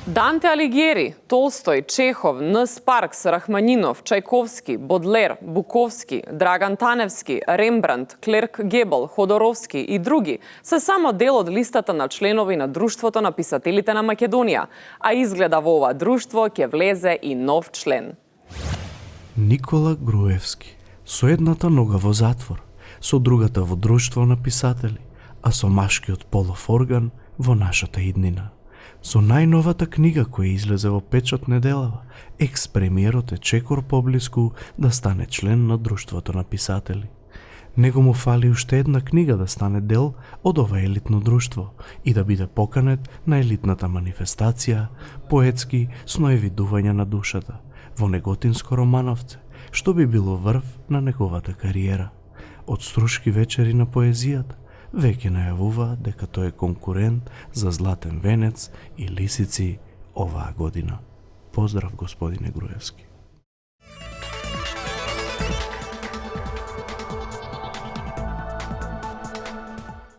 Данте Алигиери, Толстој, Чехов, Н. Спаркс, Рахманинов, Чајковски, Бодлер, Буковски, Драган Таневски, Рембрандт, Клерк Гебел, Ходоровски и други се само дел од листата на членови на Друштвото на писателите на Македонија, а изгледа во ова друштво ќе влезе и нов член. Никола Груевски, со едната нога во затвор, со другата во Друштво на писатели, а со машкиот полов орган во нашата иднина. Со најновата книга која излезе во печат неделава, екс-премиерот е чекор поблиску да стане член на Друштвото на писатели. Него му фали уште една книга да стане дел од ова елитно друштво и да биде поканет на елитната манифестација поетски сноевидувања на душата во Неготинско Романовце, што би било врв на неговата кариера. Од струшки вечери на поезијата веќе најавува дека тој е конкурент за Златен венец и Лисици оваа година. Поздрав, господине Груевски.